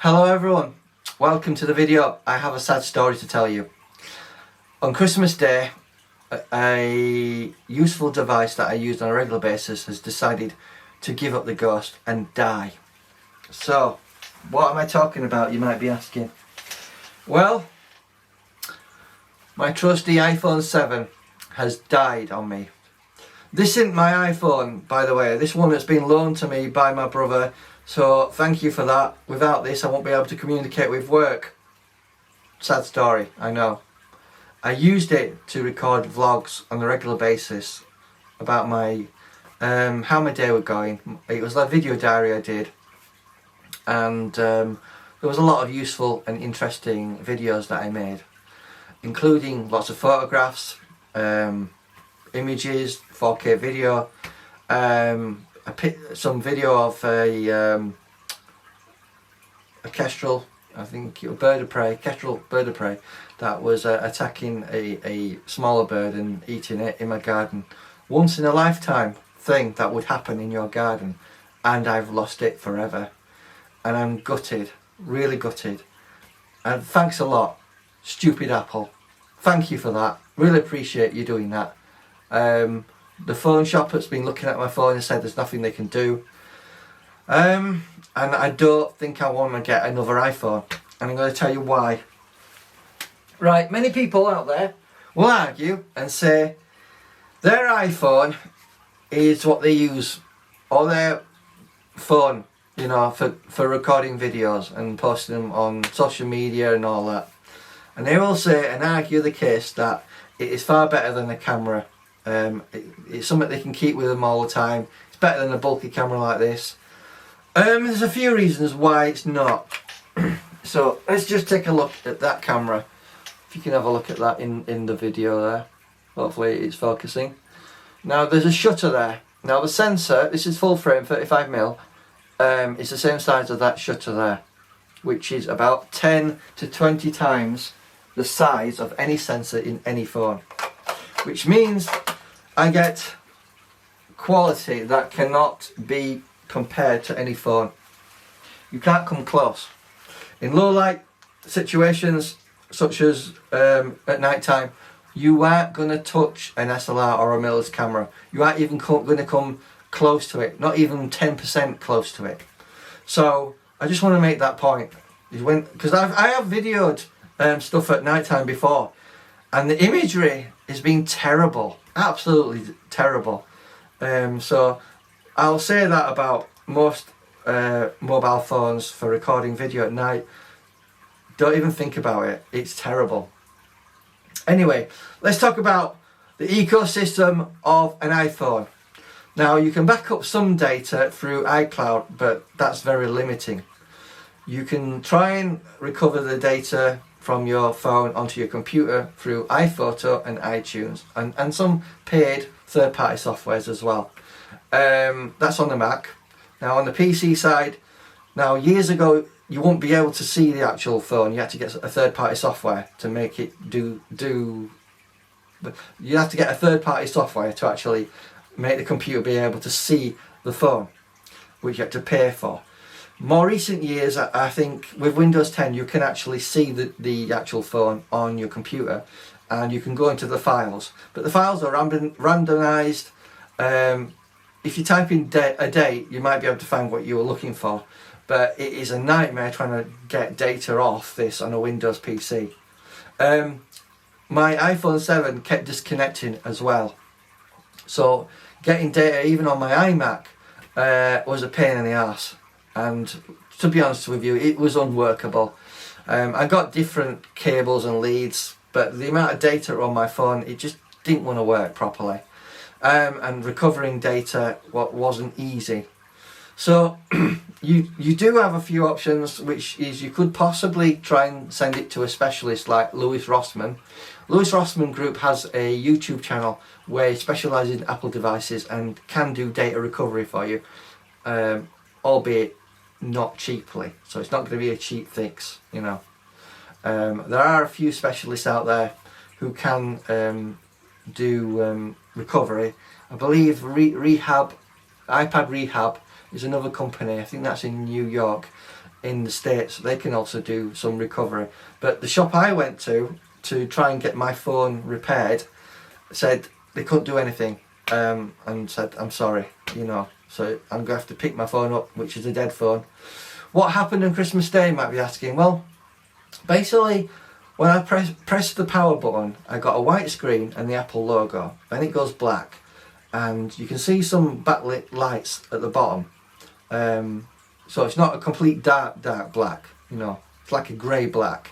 Hello everyone, welcome to the video. I have a sad story to tell you. On Christmas Day, a useful device that I used on a regular basis has decided to give up the ghost and die. So, what am I talking about, you might be asking? Well, my trusty iPhone 7 has died on me. This isn't my iPhone, by the way. This one that's been loaned to me by my brother. So thank you for that. Without this, I won't be able to communicate with work. Sad story, I know. I used it to record vlogs on a regular basis about my how my day was going. It was like a video diary I did, and there was a lot of useful and interesting videos that I made, including lots of photographs, images, 4K video, some video of a kestrel, I think a bird of prey, kestrel bird of prey, that was attacking a smaller bird and eating it in my garden. Once in a lifetime thing that would happen in your garden, and I've lost it forever. And I'm gutted, really gutted. And thanks a lot, stupid Apple. Thank you for that. Really appreciate you doing that. The phone shop has been looking at my phone and said there's nothing they can do. And I don't think I want to get another iPhone. And I'm going to tell you why. Right, many people out there will argue and say their iPhone is what they use, or their phone, you know, for recording videos and posting them on social media and all that. And they will say and argue the case that it is far better than a camera. It's something they can keep with them all the time. It's better than a bulky camera like this. There's a few reasons why it's not. So let's just take a look at that camera. If you can have a look at that in the video there. Hopefully it's focusing. Now there's a shutter there. Now the sensor, this is full frame 35mm, it's the same size as that shutter there, which is about 10 to 20 times the size of any sensor in any phone. Which means I get quality that cannot be compared to any phone. You can't come close. In low light situations, such as at night time, you aren't going to touch an SLR or a mirrorless camera. You aren't even going to come close to it, not even 10% close to it. So I just want to make that point. Because I have videoed stuff at night time before, and the imagery has been terrible, absolutely terrible. So I'll say that about most mobile phones for recording video at night. Don't even think about it, it's terrible. Anyway, let's talk about the ecosystem of an iPhone. Now you can back up some data through iCloud, but that's very limiting. You can try and recover the data from your phone onto your computer through iPhoto and iTunes, and some paid third-party softwares as well. That's on the Mac. Now on the PC side, now years ago you won't be able to see the actual phone. You had to get a third-party software to make it do. You have to get a third-party software to actually make the computer be able to see the phone, which you had to pay for. More recent years, I think with Windows 10 you can actually see the actual phone on your computer, and you can go into the files, but the files are randomized. If you type in a date, you might be able to find what you were looking for, but it is a nightmare trying to get data off this on a Windows PC. My iPhone 7 kept disconnecting as well, so getting data even on my iMac was a pain in the arse. And to be honest with you, it was unworkable. I got different cables and leads, but the amount of data on my phone, it just didn't want to work properly. And recovering data wasn't easy. So you do have a few options, which is you could possibly try and send it to a specialist like Louis Rossmann. Louis Rossmann Group has a YouTube channel where he specialises in Apple devices and can do data recovery for you, albeit not cheaply. So it's not going to be a cheap fix, you know. There are a few specialists out there who can do recovery. I believe iPad Rehab is another company. I think that's in New York. in the States, they can also do some recovery. But the shop I went to try and get my phone repaired said they couldn't do anything, and said, I'm sorry, you know, so I'm going to have to pick my phone up, which is a dead phone. What happened on Christmas Day, you might be asking? Well, basically, when I pressed the power button, I got a white screen and the Apple logo, then it goes black, and you can see some backlit lights at the bottom. So it's not a complete dark black, you know, it's like a grey black.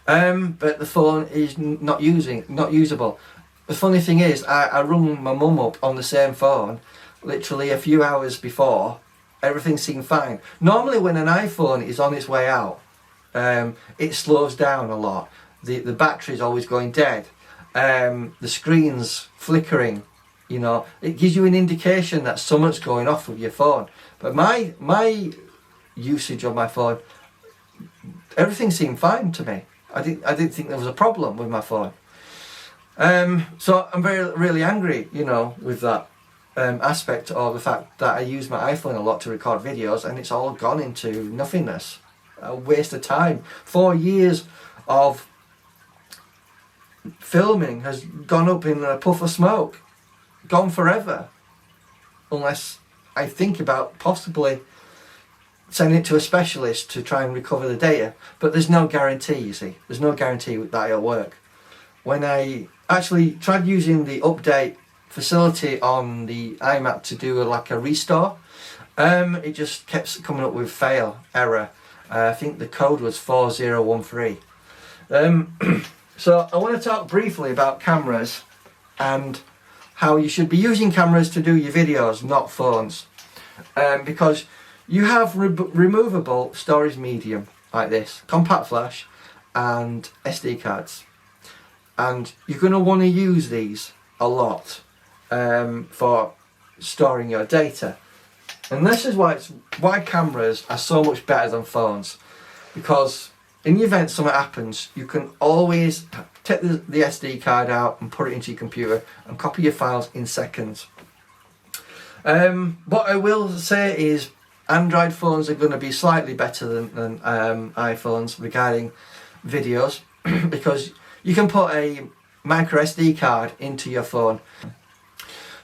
But the phone is not usable. The funny thing is, I rung my mum up on the same phone literally a few hours before. Everything seemed fine. Normally when an iPhone is on its way out, it slows down a lot. The battery's always going dead. The screen's flickering, you know. It gives you an indication that something's going off with your phone. But my usage of my phone, everything seemed fine to me. I didn't think there was a problem with my phone. So I'm really angry, you know, with that aspect of the fact that I use my iPhone a lot to record videos, and it's all gone into nothingness. A waste of time. 4 years of filming has gone up in a puff of smoke. Gone forever. Unless I think about possibly sending it to a specialist to try and recover the data. But there's no guarantee, you see. There's no guarantee that it'll work. When I actually tried using the update facility on the iMac to do like a restore, it just kept coming up with fail, error. I think the code was 4013. So I want to talk briefly about cameras and how you should be using cameras to do your videos, not phones. Because you have removable storage medium like this, compact flash and SD cards. And you're going to want to use these a lot for storing your data. And this is why cameras are so much better than phones. Because in the event something happens, you can always take the SD card out and put it into your computer and copy your files in seconds. What I will say is Android phones are going to be slightly better than iPhones regarding videos, because you can put a micro SD card into your phone.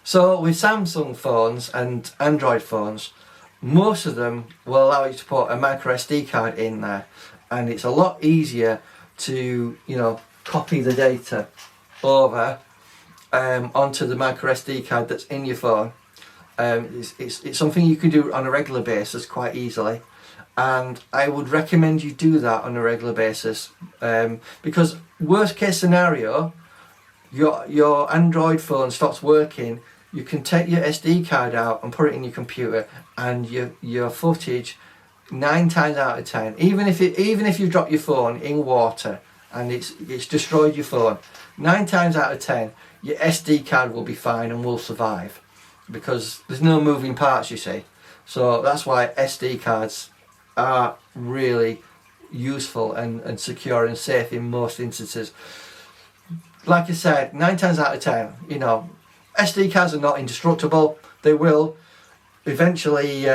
So with Samsung phones and Android phones, most of them will allow you to put a micro SD card in there, and it's a lot easier to, you know, copy the data over onto the micro SD card that's in your phone. It's something you can do on a regular basis quite easily, and I would recommend you do that on a regular basis, because worst case scenario, your Android phone stops working, you can take your SD card out and put it in your computer, and your footage 9 times out of 10, even if you drop your phone in water and it's destroyed your phone, 9 times out of 10 your SD card will be fine and will survive, because there's no moving parts, you see. So that's why SD cards are really useful and secure and safe in most instances. Like I said, 9 times out of 10, you know, SD cards are not indestructible. They will eventually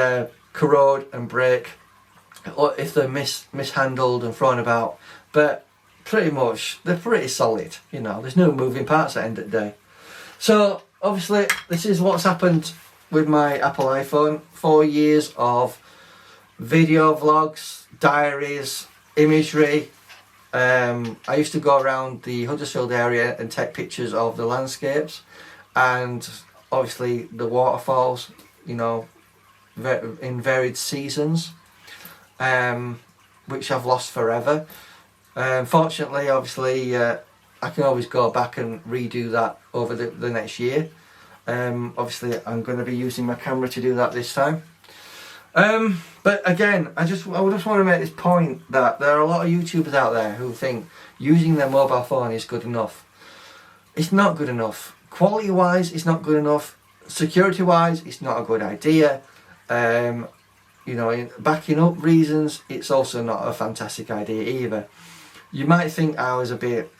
corrode and break, or if they're mishandled and thrown about, but pretty much they're pretty solid, you know. There's no moving parts at the end of the day. So obviously this is what's happened with my Apple iPhone. 4 years of video vlogs, diaries, imagery. I used to go around the Huddersfield area and take pictures of the landscapes and obviously the waterfalls, you know, in varied seasons, which I've lost forever. Fortunately, obviously, I can always go back and redo that over the next year. Obviously, I'm going to be using my camera to do that this time. But again, I just want to make this point that there are a lot of YouTubers out there who think using their mobile phone is good enough. It's not good enough. Quality wise, it's not good enough. Security wise, it's not a good idea. You know, in backing up reasons, it's also not a fantastic idea either. You might think I was a bit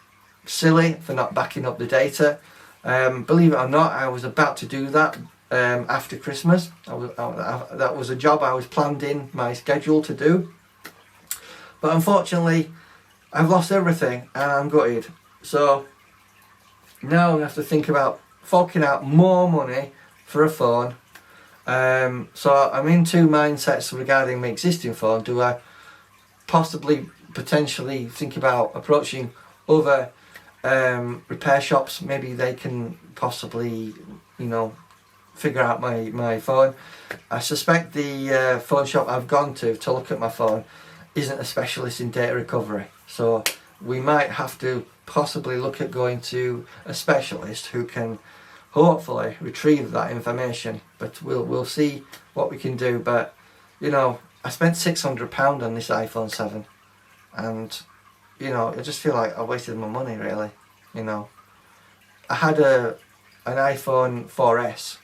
silly for not backing up the data. Believe it or not, I was about to do that after Christmas. That was a job I was planned in my schedule to do. But unfortunately, I've lost everything and I'm gutted. So now I have to think about forking out more money for a phone. So I'm in two mindsets regarding my existing phone. Do I potentially think about approaching other repair shops? Maybe they can possibly, you know, figure out my phone. I suspect the phone shop I've gone to look at my phone isn't a specialist in data recovery, so we might have to possibly look at going to a specialist who can hopefully retrieve that information. But we'll see what we can do. But you know, I spent £600 on this iPhone 7, and you know, I just feel like I wasted my money really. You know, I had an iPhone 4S,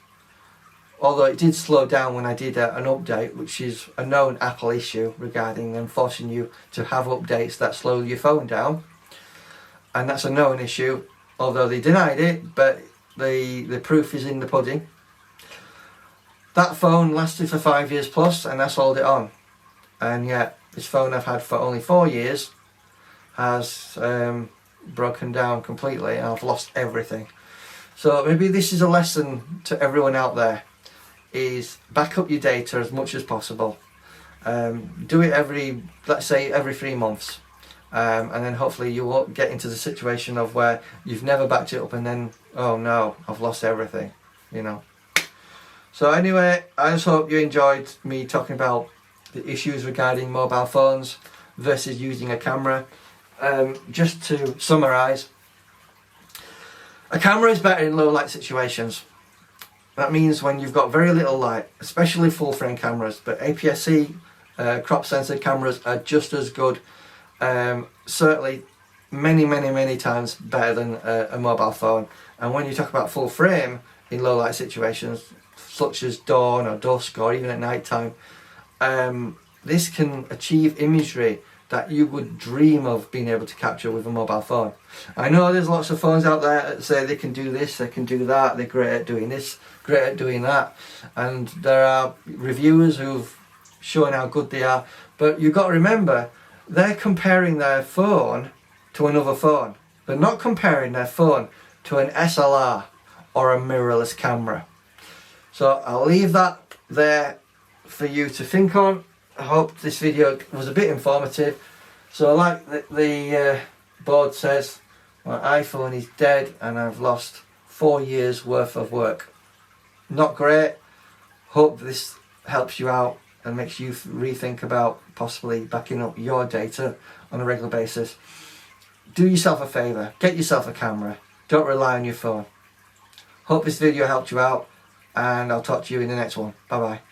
although it did slow down when I did an update, which is a known Apple issue regarding them forcing you to have updates that slow your phone down, and that's a known issue, although they denied it, but the proof is in the pudding. That phone lasted for 5 years plus, and I sold it on, and yet this phone I've had for only 4 years has broken down completely, and I've lost everything. So maybe this is a lesson to everyone out there, is back up your data as much as possible. Do it let's say every 3 months, and then hopefully you won't get into the situation of where you've never backed it up and then, oh no, I've lost everything, you know. So anyway, I just hope you enjoyed me talking about the issues regarding mobile phones versus using a camera. Just to summarise, a camera is better in low light situations. That means when you've got very little light, especially full frame cameras, but APS-C crop sensor cameras are just as good, certainly many times better than a mobile phone. And when you talk about full frame in low light situations, such as dawn or dusk or even at night time, this can achieve imagery that you would dream of being able to capture with a mobile phone. I know there's lots of phones out there that say they can do this, they can do that, they're great at doing this, great at doing that, and there are reviewers who've shown how good they are, but you've got to remember, they're comparing their phone to another phone. They're not comparing their phone to an SLR or a mirrorless camera. So I'll leave that there for you to think on. I hope this video was a bit informative. So like the board says, my iPhone is dead and I've lost 4 years worth of work. Not great. Hope this helps you out and makes you rethink about possibly backing up your data on a regular basis. Do yourself a favour, get yourself a camera. Don't rely on your phone. Hope this video helped you out, and I'll talk to you in the next one. Bye bye.